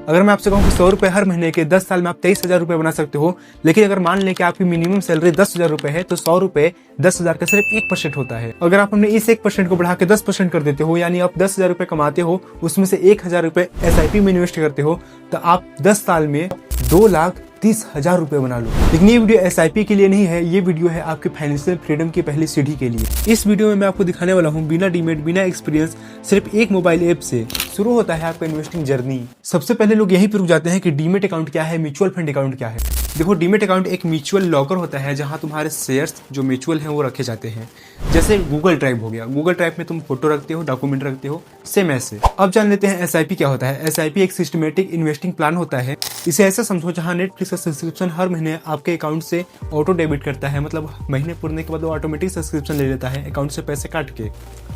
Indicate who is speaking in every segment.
Speaker 1: अगर मैं आपसे कहूँ कि 100 रुपये हर महीने के 10 साल में आप 23,000 रुपये बना सकते हो, लेकिन अगर मान लें कि आपकी मिनिमम सैलरी 10,000 रुपये है तो 100 रुपये 10,000 का सिर्फ 1% होता है। अगर आप अपने इस 1% को बढ़ा के 10% कर देते हो, यानी आप 10,000 रुपये कमाते हो, उसमें से 1,000 रुपये SIP में इन्वेस्ट करते हो, तो आप 10 साल में 2,30,000 रुपये बना लो। लेकिन ये वीडियो SIP के लिए नहीं है, ये वीडियो है आपके फाइनेंशियल फ्रीडम की पहली सीढ़ी के लिए। इस वीडियो में मैं आपको दिखाने वाला हूँ बिना डीमेट, बिना एक्सपीरियंस, सिर्फ एक मोबाइल ऐप से शुरू होता है आपका इन्वेस्टिंग जर्नी। सबसे पहले लोग यहीं पर रुक जाते हैं कि डीमेट अकाउंट क्या है, म्यूचुअल फंड अकाउंट क्या है। देखो, डीमेट अकाउंट एक म्यूचुअल लॉकर होता है जहां तुम्हारे शेयर्स जो म्यूचुअल हैं वो रखे जाते हैं। जैसे गूगल ड्राइव हो गया, गूगल ड्राइव में तुम फोटो रखते हो, डॉक्यूमेंट रखते हो, सेम ऐसे। अब जान लेते हैं SIP क्या होता है। SIP एक सिस्टमेटिक इन्वेस्टिंग प्लान होता है। इसे ऐसा समझो जहां नेटफ्लिक्स का सब्सक्रिप्शन हर महीने आपके अकाउंट से ऑटो डेबिट करता है, मतलब महीने पूरने के बाद वो ऑटोमेटिक सब्सक्रिप्शन ले लेता है अकाउंट से पैसे काट के।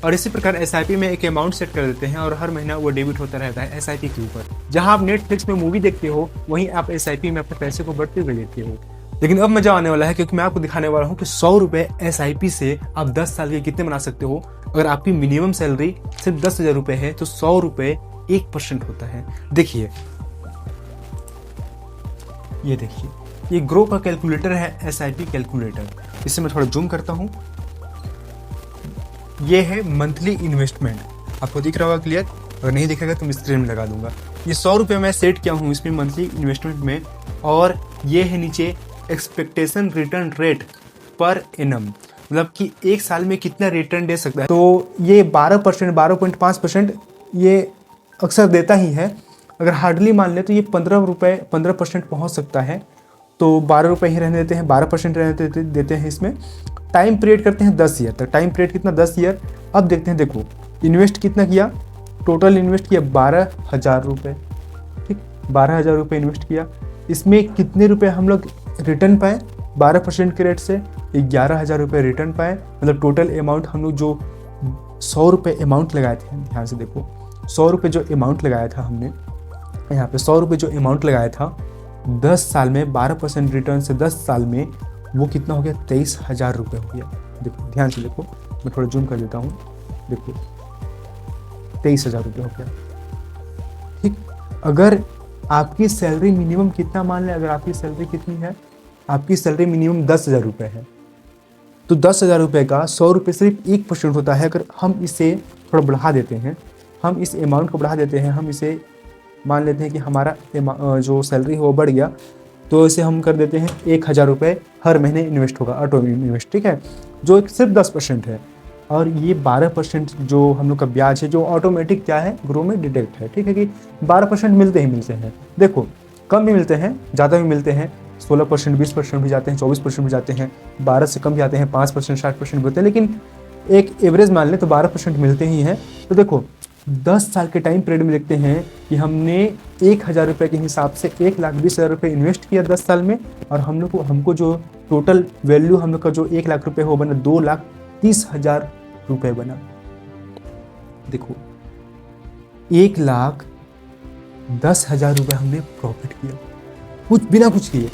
Speaker 1: और इसी प्रकार SIP में एक अमाउंट सेट कर देते हैं और हर महीना वो डेबिट होता रहता है SIP के ऊपर। जहां आप नेटफ्लिक्स में मूवी देखते हो, वहीं आप SIP में अपने पैसे को बढ़ते हुए लेते हो। लेकिन अब मजा आने वाला है, क्योंकि मैं आपको दिखाने वाला हूँ कि 100 रुपये SIP से आप 10 साल के कितने बना सकते हो। अगर आपकी मिनिमम सैलरी सिर्फ 10,000 रुपये है तो 100 रुपये 1% होता है। देखिए, ये देखिए, ये ग्रो का कैलकुलेटर है, SIP कैलकुलेटर। इसे मैं थोड़ा जूम करता हूँ। ये है मंथली इन्वेस्टमेंट, आपको दिख रहा होगा क्लियर? अगर नहीं दिखेगा तो मैं स्क्रीन में लगा दूंगा। ये 100 रुपये मैं सेट किया हूँ इसमें मंथली इन्वेस्टमेंट में, और ये है नीचे expectation return rate per annum, मतलब कि एक साल में कितना रिटर्न दे सकता है। तो ये 12%, 12.5% ये अक्सर देता ही है। अगर हार्डली मान ले तो ये 15% पहुंच सकता है। तो 12 रुपये ही रहने देते हैं, 12% रहने देते हैं इसमें। टाइम पीरियड करते हैं 10 ईयर तक। टाइम पीरियड कितना? 10 ईयर। अब देखते हैं, देखो इन्वेस्ट कितना किया, टोटल इन्वेस्ट किया 12,000 रुपये। ठीक, 12,000 रुपये इन्वेस्ट किया। इसमें कितने रुपए हम लोग रिटर्न पाए? 12% के रेट से 11,000 रुपये रिटर्न पाए। मतलब टोटल अमाउंट हम लोग जो 100 रुपये अमाउंट लगाए थे, ध्यान से देखो, 100 रुपये जो अमाउंट लगाया था हमने यहाँ पे, 100 रुपये जो अमाउंट लगाया था 10 साल में 12% रिटर्न से 10 साल में वो कितना हो गया? 23,000 रुपये हो गया। देखो ध्यान से देखो, मैं थोड़ा जूम कर देता हूँ। देखो 23,000 रुपये हो गया। ठीक, अगर आपकी सैलरी मिनिमम कितना, मान लें अगर आपकी सैलरी कितनी है, आपकी सैलरी मिनिमम 10,000 रुपये है, तो 10,000 रुपये का 100 रुपये सिर्फ 1% होता है। अगर हम इसे थोड़ा बढ़ा देते हैं, हम इस अमाउंट को बढ़ा देते हैं, हम इसे मान लेते हैं कि हमारा जो सैलरी है वो बढ़ गया, तो इसे हम कर देते हैं 1,000 रुपये हर महीने इन्वेस्ट होगा, ऑटो इन्वेस्ट। ठीक है, जो सिर्फ 10% है। और ये 12% जो हम लोग का ब्याज है, जो ऑटोमेटिक क्या है, ग्रो में डिटेक्ट है। ठीक है, कि 12% मिलते ही मिलते हैं। देखो, कम भी मिलते हैं, ज़्यादा भी मिलते हैं, 16%, 20% भी जाते हैं, 24% भी जाते हैं, 12 से कम जाते हैं, 5%, 60% भी होते हैं, लेकिन एक एवरेज मान लें तो 12% मिलते ही हैं। तो देखो 10 साल के टाइम पीरियड में देखते हैं कि हमने 1,000 रुपये के हिसाब से 1,20,000 रुपये इन्वेस्ट किया 10 साल में, और हमको जो टोटल वैल्यू हम लोग का जो 1 लाख रुपये हो बना 2,30,000 रुपये बना। देखो 1,10,000 रुपये हमने प्रॉफिट किया, कुछ बिना कुछ किए।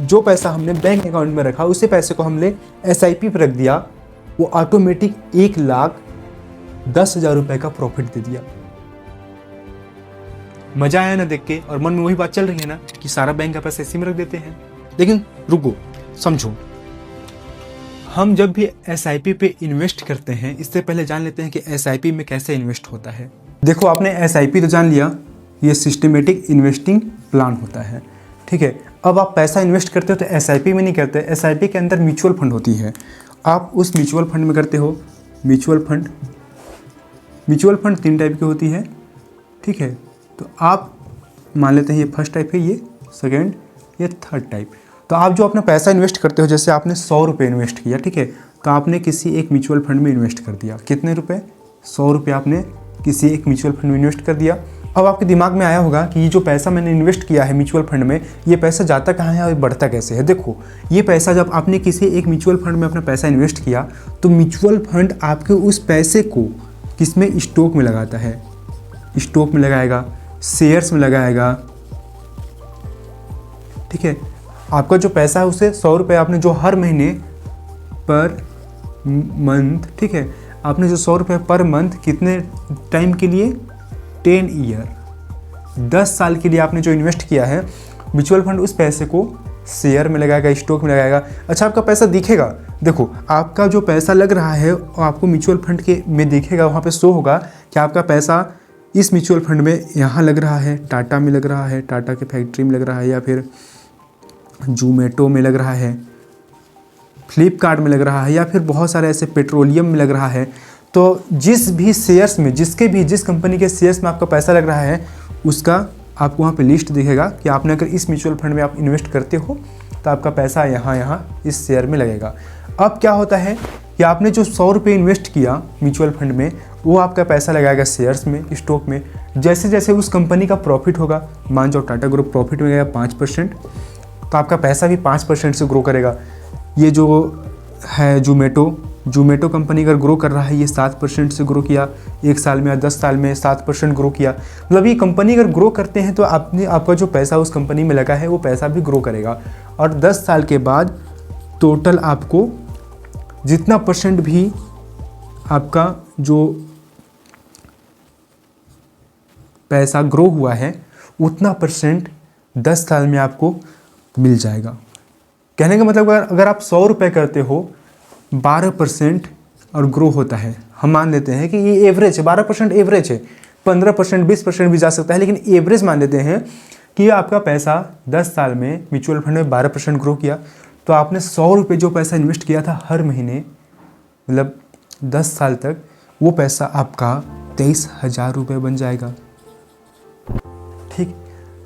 Speaker 1: जो पैसा हमने बैंक अकाउंट में रखा, उसी पैसे को हमने SIP पर रख दिया, वो ऑटोमेटिक 1,10,000 रुपये का प्रॉफिट दे दिया। मजा आया ना देख के? और मन में वही बात चल रही है ना कि सारा बैंक का पैसा इसी में रख देते हैं। लेकिन रुको, समझो, हम जब भी SIP पे इन्वेस्ट करते हैं, इससे पहले जान लेते हैं कि SIP में कैसे इन्वेस्ट होता है। देखो, आपने SIP तो जान लिया, ये सिस्टमेटिक इन्वेस्टिंग प्लान होता है। ठीक है, अब आप पैसा इन्वेस्ट करते हो तो SIP में नहीं करते। SIP के अंदर म्यूचुअल फंड होती है, आप उस म्यूचुअल फंड में करते हो। म्यूचुअल फंड 3 टाइप की होती है। ठीक है, तो आप मान लेते हैं ये फर्स्ट टाइप है, ये सेकेंड, ये थर्ड टाइप। तो आप जो अपना पैसा इन्वेस्ट करते हो, जैसे आपने 100 रुपये इन्वेस्ट किया, ठीक है, तो आपने किसी एक म्यूचुअल फंड में इन्वेस्ट कर दिया। कितने रुपए? 100 रुपये आपने किसी एक म्यूचुअल फंड में इन्वेस्ट कर दिया। अब आपके दिमाग में आया होगा कि ये जो पैसा मैंने इन्वेस्ट किया है म्यूचुअल फंड में, ये पैसा जाता कहाँ है और बढ़ता कैसे है। देखो, ये पैसा जब आपने किसी एक म्यूचुअल फंड में अपना पैसा इन्वेस्ट किया, तो म्यूचुअल फंड आपके उस पैसे को किसमें? स्टॉक में लगाता है। स्टॉक में लगाएगा, शेयर्स में लगाएगा। ठीक है, आपका जो पैसा है उसे 100 रुपये आपने जो हर महीने पर मंथ, ठीक है, आपने जो 100 रुपये पर मंथ कितने टाइम के लिए? 10 ईयर। 10 साल के लिए आपने जो इन्वेस्ट किया है, म्यूचुअल फंड उस पैसे को शेयर में लगाएगा, स्टॉक में लगाएगा। अच्छा, आपका पैसा दिखेगा, देखो आपका जो पैसा लग रहा है आपको म्यूचुअल फंड के में दिखेगा, वहाँ पे शो होगा कि आपका पैसा इस म्यूचुअल फंड में यहाँ लग रहा है, टाटा में लग रहा है, टाटा के फैक्ट्री में लग रहा है, या फिर जोमेटो में लग रहा है, फ्लिपकार्ट में लग रहा है, या फिर बहुत सारे ऐसे पेट्रोलियम में लग रहा है। तो जिस भी शेयर्स में, जिस कंपनी के शेयर्स में आपका पैसा लग रहा है, उसका आपको वहाँ पे लिस्ट दिखेगा कि आपने अगर इस म्यूचुअल फंड में आप इन्वेस्ट करते हो तो आपका पैसा यहाँ इस शेयर में लगेगा। अब क्या होता है कि आपने जो 100 रुपये इन्वेस्ट किया म्यूचुअल फंड में, वो आपका पैसा लगाएगा शेयर्स में, स्टॉक में। जैसे जैसे उस कंपनी का प्रॉफिट होगा, मान जाओ टाटा ग्रुप प्रॉफिट में गया 5%, तो आपका पैसा भी 5% से ग्रो करेगा। ये जो है जोमेटो कंपनी अगर ग्रो कर रहा है, ये 7% से ग्रो किया 1 साल में, या 10 साल में 7% ग्रो किया। मतलब ये कंपनी अगर ग्रो करते हैं तो आपका जो पैसा उस कंपनी में लगा है वो पैसा भी ग्रो करेगा। और 10 साल के बाद टोटल आपको जितना परसेंट भी आपका जो पैसा ग्रो हुआ है, उतना परसेंट 10 साल में आपको मिल जाएगा। कहने का मतलब अगर आप 100 रुपये करते हो, 12% और ग्रो होता है, हम मान लेते हैं कि ये एवरेज है, 12% एवरेज है, 15% 20% भी जा सकता है, लेकिन एवरेज मान लेते हैं कि आपका पैसा 10 साल में म्यूचुअल फंड में 12% ग्रो किया, तो आपने 100 रुपये जो पैसा इन्वेस्ट किया था हर महीने, मतलब 10 साल तक, वो पैसा आपका 23,000 रुपये बन जाएगा। ठीक,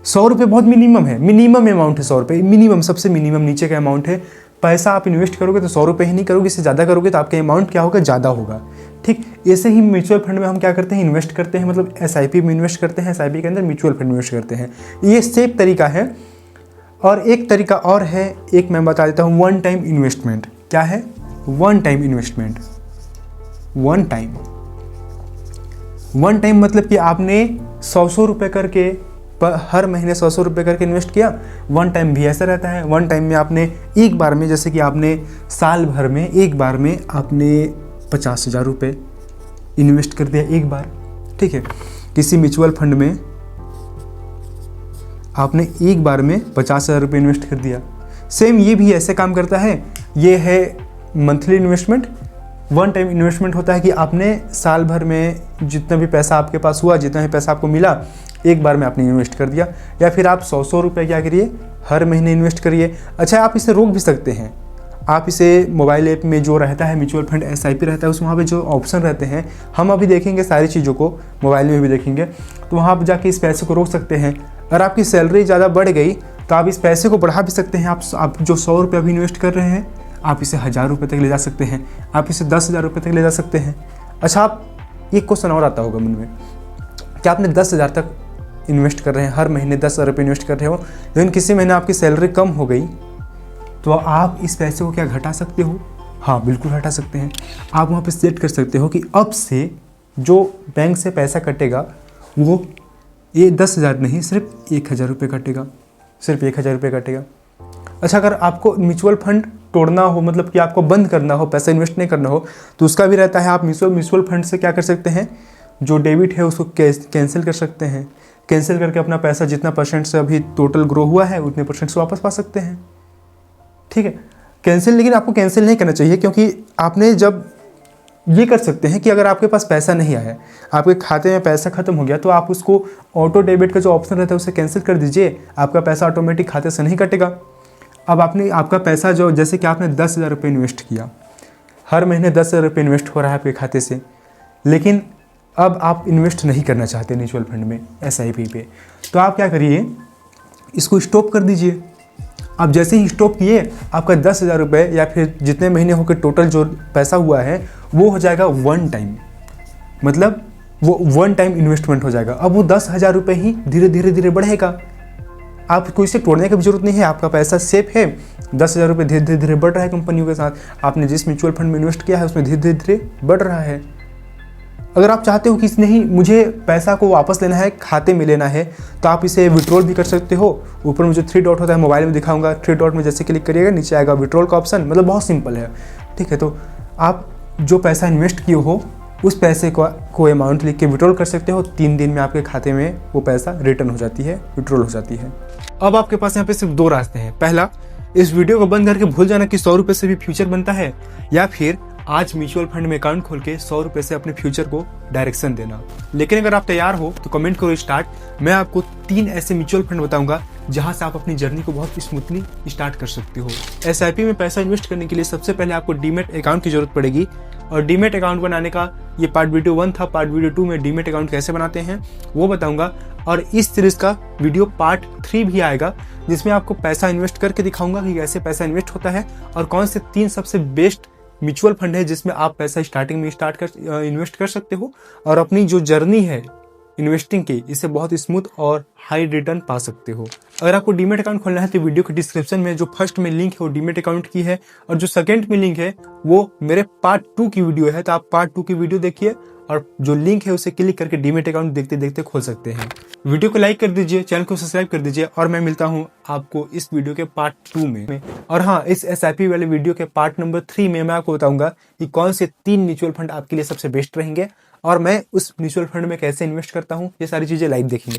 Speaker 1: 100 रुपये बहुत मिनिमम है, मिनिमम अमाउंट है 100 रुपये, मिनिमम, सबसे मिनिमम नीचे का अमाउंट है। पैसा आप इन्वेस्ट करोगे तो 100 रुपये ही नहीं करोगे, इससे ज़्यादा करोगे तो आपका अमाउंट क्या होगा, ज़्यादा होगा। ठीक, ऐसे ही म्यूचुअल फंड में हम क्या करते हैं, इन्वेस्ट करते हैं, मतलब SIP में इन्वेस्ट करते हैं, SIP के अंदर म्यूचुअल फंड इन्वेस्ट करते हैं। ये सेफ तरीका है। और एक तरीका और है, एक मैं बता देता हूँ, वन टाइम इन्वेस्टमेंट। क्या है one time investment? One time मतलब कि आपने 100 रुपये करके हर महीने 100 रुपये करके इन्वेस्ट किया। वन टाइम भी ऐसा रहता है, वन टाइम में आपने एक बार में, जैसे कि आपने साल भर में एक बार में आपने 50,000 रुपये इन्वेस्ट कर दिया एक बार। ठीक है, किसी म्यूचुअल फंड में आपने एक बार में 50,000 रुपये इन्वेस्ट कर दिया। सेम ये भी ऐसे काम करता है। ये है monthly investment. One time investment होता है कि आपने साल भर में जितना भी पैसा आपके पास हुआ, जितना भी पैसा आपको मिला, एक बार में आपने इन्वेस्ट कर दिया। या फिर आप 100 रुपये क्या करिए, हर महीने इन्वेस्ट करिए। अच्छा, आप इसे रोक भी सकते हैं। आप इसे मोबाइल ऐप में जो रहता है म्यूचुअल फंड SIP रहता है, उस वहाँ पे जो ऑप्शन रहते हैं, हम अभी देखेंगे सारी चीज़ों को, मोबाइल में भी देखेंगे, तो वहाँ पर जाके इस पैसे को रोक सकते हैं। अगर आपकी सैलरी ज़्यादा बढ़ गई तो आप इस पैसे को बढ़ा भी सकते हैं। आप जो 100 रुपये अभी इन्वेस्ट कर रहे हैं, आप इसे 1,000 रुपये तक ले जा सकते हैं, आप इसे 10,000 रुपये तक ले जा सकते हैं। अच्छा, आप एक क्वेश्चन और आता होगा मन में, क्या आपने 10,000 तक इन्वेस्ट कर रहे हैं, हर महीने 10,000 रुपये इन्वेस्ट कर रहे हो, लेकिन किसी महीने आपकी सैलरी कम हो गई, तो आप इस पैसे को क्या घटा सकते हो? हाँ, बिल्कुल घटा सकते हैं। आप वहाँ पे सेट कर सकते हो कि अब से जो बैंक से पैसा कटेगा वो ये 10,000 नहीं, सिर्फ 1,000 रुपये कटेगा, सिर्फ 1,000 रुपये कटेगा। अच्छा, अगर आपको म्यूचुअल फंड तोड़ना हो, मतलब कि आपको बंद करना हो, पैसा इन्वेस्ट नहीं करना हो, तो उसका भी रहता है। आप म्यूचुअल फंड से क्या कर सकते हैं, जो डेबिट है उसको कैंसिल कर सकते हैं। कैंसिल करके अपना पैसा जितना परसेंट से अभी टोटल ग्रो हुआ है, उतने परसेंट से वापस पा सकते हैं। ठीक है, कैंसिल, लेकिन आपको कैंसिल नहीं करना चाहिए, क्योंकि आपने जब ये कर सकते हैं कि अगर आपके पास पैसा नहीं आया, आपके खाते में पैसा खत्म हो गया, तो आप उसको ऑटो डेबिट का जो ऑप्शन रहता है उसे कैंसिल कर दीजिए, आपका पैसा ऑटोमेटिक खाते से नहीं कटेगा। अब आपका पैसा जो, जैसे कि आपने 10,000 रुपये इन्वेस्ट किया, हर महीने 10,000 रुपये इन्वेस्ट हो रहा है आपके खाते से, लेकिन अब आप इन्वेस्ट नहीं करना चाहते म्यूचुअल फंड में, SIP पे, तो आप क्या करिए, इसको स्टॉप कर दीजिए। आप जैसे ही स्टॉप किए, आपका 10,000 रुपये या फिर जितने महीने होकर टोटल जो पैसा हुआ है वो हो जाएगा वन टाइम, मतलब वो वन टाइम इन्वेस्टमेंट हो जाएगा। अब वो 10,000 रुपये ही धीरे धीरे बढ़ेगा। आपको इसे तोड़ने की भी जरूरत नहीं है, आपका पैसा सेफ है। 10,000 रुपये धीरे धीरे बढ़ रहा है कंपनियों के साथ। आपने जिस म्यूचुअल फंड में इन्वेस्ट किया है उसमें धीरे धीरे बढ़ रहा है। अगर आप चाहते हो कि नहीं, मुझे पैसा को वापस लेना है, खाते में लेना है, तो आप इसे विड्रॉल भी कर सकते हो। ऊपर में जो 3 डॉट होता है, मोबाइल में दिखाऊंगा, 3 डॉट में जैसे क्लिक करिएगा नीचे आएगा विड्रॉल का ऑप्शन, मतलब बहुत सिंपल है। ठीक है, तो आप जो पैसा इन्वेस्ट किए हो उस पैसे को अमाउंट लिख के विड्रॉल कर सकते हो। 3 दिन में आपके खाते में वो पैसा रिटर्न हो जाती है, विड्रॉल हो जाती है। अब आपके पास यहाँ पे सिर्फ 2 रास्ते हैं। पहला, इस वीडियो को बंद करके भूल जाना कि 100 रुपये से भी फ्यूचर बनता है, या फिर आज म्यूचुअल फंड में अकाउंट खोल के 100 रुपये से अपने फ्यूचर को डायरेक्शन देना। लेकिन अगर आप तैयार हो तो कमेंट करो स्टार्ट। मैं आपको 3 ऐसे म्यूचुअल फंड बताऊंगा जहां से आप अपनी जर्नी को बहुत स्मूथली स्टार्ट कर सकते हो। एसआईपी में पैसा इन्वेस्ट करने के लिए सबसे पहले आपको डीमैट अकाउंट की जरूरत पड़ेगी, और डीमैट अकाउंट बनाने का ये पार्ट वीडियो 1 था। पार्ट वीडियो 2 में डीमैट अकाउंट कैसे बनाते हैं वो बताऊंगा, और इस सीरीज का वीडियो पार्ट 3 भी आएगा जिसमें आपको पैसा इन्वेस्ट करके दिखाऊंगा कि कैसे पैसा इन्वेस्ट होता है और कौन से 3 सबसे बेस्ट म्यूचुअल फंड है जिसमें आप पैसा स्टार्टिंग में इन्वेस्ट कर सकते हो और अपनी जो जर्नी है इन्वेस्टिंग की, इससे बहुत स्मूथ और हाई रिटर्न पा सकते हो। अगर आपको डीमैट अकाउंट खोलना है तो वीडियो के डिस्क्रिप्शन में जो फर्स्ट में लिंक है वो डीमैट अकाउंट की है, और जो सेकंड में लिंक है वो मेरे पार्ट 2 की वीडियो है। तो आप पार्ट 2 की वीडियो देखिए और जो लिंक है उसे क्लिक करके डीमैट अकाउंट देखते देखते खोल सकते हैं। वीडियो को लाइक कर दीजिए, चैनल को सब्सक्राइब कर दीजिए, और मैं मिलता हूं आपको इस वीडियो के पार्ट 2 में। और हाँ, इस एसआईपी वाले वीडियो के पार्ट नंबर 3 में मैं आपको बताऊंगा कि कौन से 3 म्यूचुअल फंड आपके लिए सबसे बेस्ट रहेंगे और मैं उस म्यूचुअल फंड में कैसे इन्वेस्ट करता हूँ। ये सारी चीजें लाइव देखेंगे।